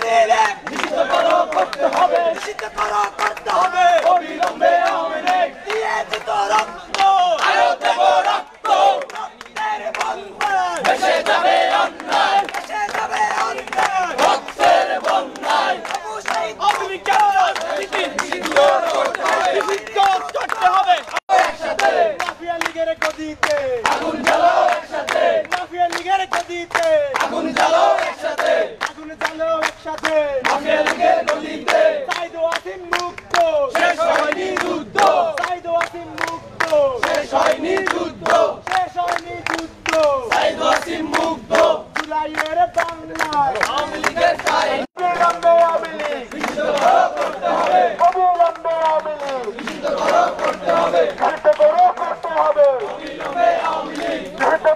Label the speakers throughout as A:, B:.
A: আওয়ামী লীগ নিষিদ্ধ করো করতে হবে, নিষিদ্ধ করো করতে হবে, অবিলম্বে আওয়ামী লীগ দিয়েছে তো রক্ত, আরো দেব রক্ত, রক্তের বন্যায় ভেসে যাবে অন্যায়, ভেসে যাবে অন্যায়, রক্তের বন্যায় আওয়ামী লীগকে নিষিদ্ধ করতে হবে, নিষিদ্ধ করতে হবে। একসাথে মাফিয়া লীগের গদিতে আগুন জ্বালো, একসাথে মাফিয়া লীগের গদিতে আগুন জ্বালো, একসাথে আগুন জ্বালো, একসাথে মাফিয়া লীগের গদিতে। সাইদ ওয়াসিম মুক্ত, শেষ হয়নি যুদ্ধ, সাইদ ওয়াসিম মুক্ত, শেষ হয়নি যুদ্ধ, শেষ হয়নি যুদ্ধ, সাইদ ওয়াসিম মুক্ত। জুলাইয়ের বাংলায় আওয়ামী লীগের ঠাই, অবিলম্বে আওয়ামী লীগ নিষিদ্ধ করতে হবে, অবিলম্বে আওয়ামী লীগ নিষিদ্ধ করতে হবে, নিষিদ্ধ করতে হবে, অবিলম্বে আওয়ামী লীগ নিষিদ্ধ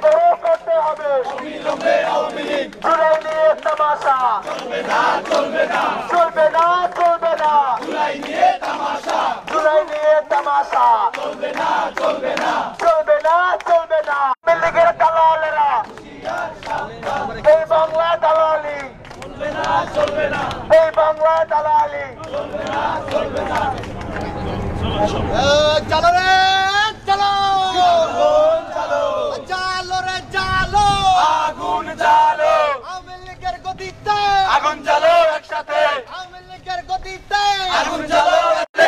A: করতে হবে, অবিলম্বে আওয়ামী লীগ। জুলাই নিয়ে তামাশা চলবে না, চলবে না, চলবে না, চলবে না, জুলাই নিয়ে তামাশা, জুলাই নিয়ে তামাশা চলবে না, চলবে না, চলবে না, চলবে না। আওয়ামী লীগের দালালেরা এই বাংলা দালালি চলবে না, চলবে না, এই বাংলা দালালি চলবে না, চলবে না। চলো রে চলো, আগুন জ্বালো, জ্বালো রে জ্বালো, আগুন জ্বালো, আওয়ামী লীগের গদিতে আগুন জ্বালো, একসাথে আওয়ামী লীগের গদিতে আগুন জ্বালো,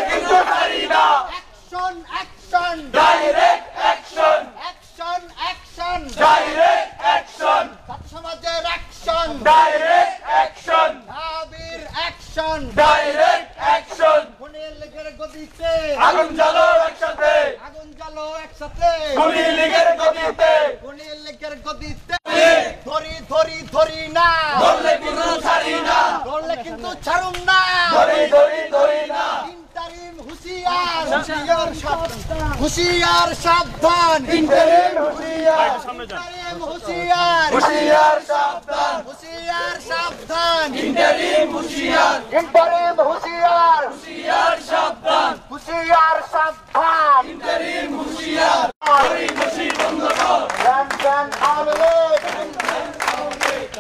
A: কিন্তু ছাড়ি না। Action action, direct action, action action, direct action, ছাত্র সমাজের অ্যাকশন, ডাইরেক্ট অ্যাকশন, দাবির অ্যাকশন, ডাইরেক্ট অ্যাকশন। খুনি লীগের গদিতে আগুন জ্বালো, একসাথে আগুন জ্বালো, একসাথে খুনি লীগের গদিতে, খুনি লীগের গদিতে। ধরি ধরি ধরি না, ধরলে কিন্তু ছাড়ি না, ধরলে কিন্তু ছাড়ুম না, ধরি ধরি ধরি না। ইন্টারিম হুঁশিয়ার, হুঁশিয়ার সাবধান, হুঁশিয়ার সাবধান, ইন্টারিম হুঁশিয়ার, ইন্টারিম হুঁশিয়ার, হুঁশিয়ার সাবধান, হুঁশিয়ার সাবধান, ইন্টারিম হুঁশিয়ার, ইন্টারিম হুঁশিয়ার, হুঁশিয়ার সাবধান, হুঁশিয়ার সাবধান, ইন্টারিম হুঁশিয়ার। ধরি বসি বন্ধ কর, গান গান আওয়ামী লীগ,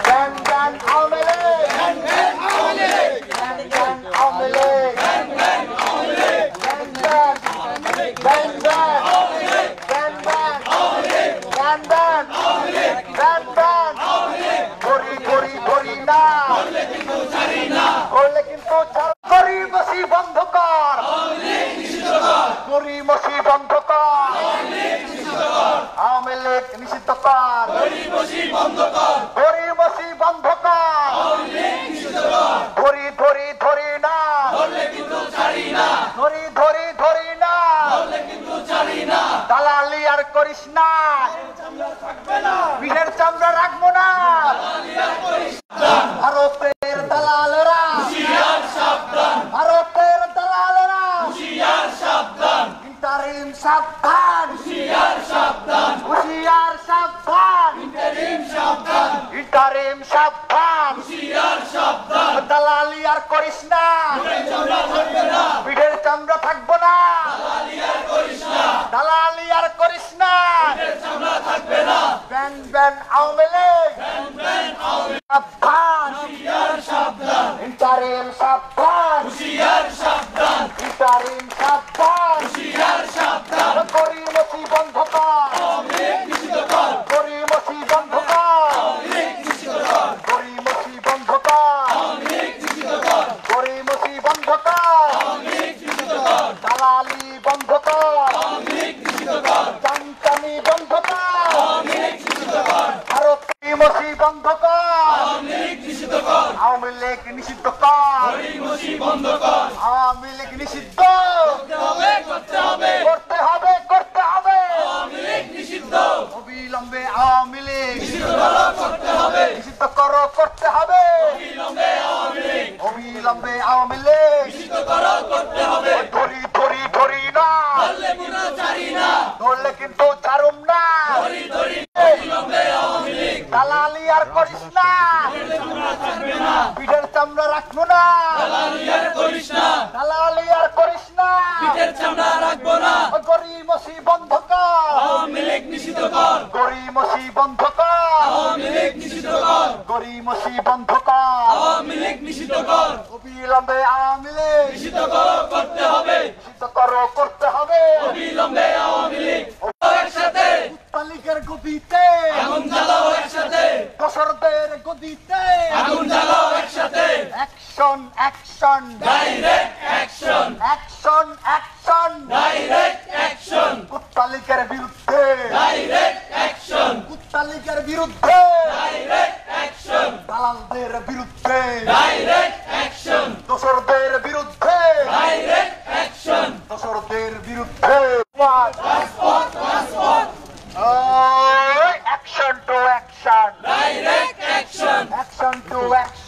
A: গান গান আওয়ামী লীগ, গান গান আওয়ামী লীগ, গান গান আওয়ামী লীগ, গান গান আওয়ামী লীগ, গান গান আওয়ামী লীগ, গান গান আওয়ামী লীগ, গান গান আওয়ামী লীগ, গান গান আওয়ামী লীগ, গান গান আওয়ামী লীগ। ধরি ধরি ধরি না, ধরলে কিন্তু ছাড়ি না, ধরলে কিন্তু ছাড়। গরিমসি বন্ধ কর, আওয়ামী লীগ নিষিদ্ধ কর, গরিমসি বন্ধ কর, আওয়ামী লীগ নিষিদ্ধ কর, আওয়ামী লীগ নিষিদ্ধ কর, গরিমসি বন্ধ কর, গরিমসি বন্ধ কর, আওয়ামী লীগ নিষিদ্ধ কর। ধরি ধরি ধরি না, ধরলে কিন্তু ছাড়ি না, ধরি ধরি ধরি না, ধরলে কিন্তু ছাড়ি না। দালালি আর করিস না, বিনের চামড়া রাখবো না, দালালি আর করিস না। ভারতের দালালেরা হুঁশিয়ার সাবধান, ভারতের দালালেরা হুঁশিয়ার সাবধান, ইন্টারিম সাবধান, হুঁশিয়ার সাবধান, হুঁশিয়ার সাবধান, ইন্টারিম সাবধান, ইন্টারিম সাবধান, হুঁশিয়ার সাবধান। দালালি আর করিস না, বিনের চামড়া থাকবে না, বিনের চামড়া থাকবো না, দালালি আর করিস না, দালালি আর করিস না, বিনের চামড়া থাকবে না। Ban ban Awami League, ban ban Awami League, সাবধান, হুঁশিয়ার সাবধান, ইন্টারিম সাবধান, হুঁশিয়ার সাবধান, ইন্টারিম সাবধান, হুঁশিয়ার সাবধান। গরিমসি বন্ধ কর, আওয়ামী লীগ নিষিদ্ধ কর, গরিমসি বন্ধ কর, আওয়ামী লীগ নিষিদ্ধ কর, গরিমসি বন্ধ কর, আওয়ামী লীগ নিষিদ্ধ কর, গরিমসি বন্ধ কর, আওয়ামী লীগ নিষিদ্ধ কর, দালালি বন্ধ কর, আওয়ামী লীগ নিষিদ্ধ কর, চামচামি বন্ধ কর, আওয়ামী লীগ নিষিদ্ধ কর, গরিমসি বন্ধ কর, আওয়ামী লীগ নিষিদ্ধ কর, আওয়ামী লীগ নিষিদ্ধ কর, গরিমসি বন্ধ কর, আওয়ামী লীগ নিষিদ্ধ করতে হবে, করতে হবে, করতে হবে, করতে হবে, আওয়ামী লীগ নিষিদ্ধ। অবিলম্বে আওয়ামী লীগ নিষিদ্ধ করো, করতে হবে, নিষিদ্ধ করো, করতে হবে, অবিলম্বে আওয়ামী লীগ, অবিলম্বে আওয়ামী লীগ নিষিদ্ধ করো, করতে হবে। ধরি ধরি ধরি না, ধরলে কিন্তু ছাড়ি না, ধরলে কিন্তু ছাড়ুম না, ধরি ধরি, অবিলম্বে আওয়ামী লীগ। দালালি আর করিস না, পিঠের চামড়া রাখবো না, দালালি আর করিস না, দালালি আর করিস না, পিঠের চামড়া রাখবো না। গরিমসি বন্ধ কর, আওয়ামী লীগ নিষিদ্ধ কর, গরিমসি বন্ধ কর, আওয়ামী লীগ নিষিদ্ধ কর, গরিমসি বন্ধ কর, আওয়ামী লীগ
B: লীগ নিষিদ্ধ কর,
A: অবিলম্বে আওয়ামী লীগ
B: নিষিদ্ধ করো, করতে হবে,
A: নিষিদ্ধ করো, করতে হবে।
B: অবিলম্বে আওয়ামী লীগ একসাথে,
A: লীগের গদিতে
B: আগুন জ্বালাও একসাথে,
A: দোসরদের গদিতে
B: আগুন জ্বালাও একসাথে,
A: action action
B: direct action,
A: action action
B: direct action,
A: লীগের বিরুদ্ধে
B: ডাইরেক্ট অ্যাকশন,
A: লীগের বিরুদ্ধে
B: ডাইরেক্ট অ্যাকশন,
A: দালালদের বিরুদ্ধে
B: ডাইরেক্ট অ্যাকশন,
A: দোসরদের বিরুদ্ধে
B: ডাইরেক্ট অ্যাকশন,
A: দোসরদের বিরুদ্ধে
B: রাজপথ রাজপথ,
A: action to action
B: direct action,
A: action to action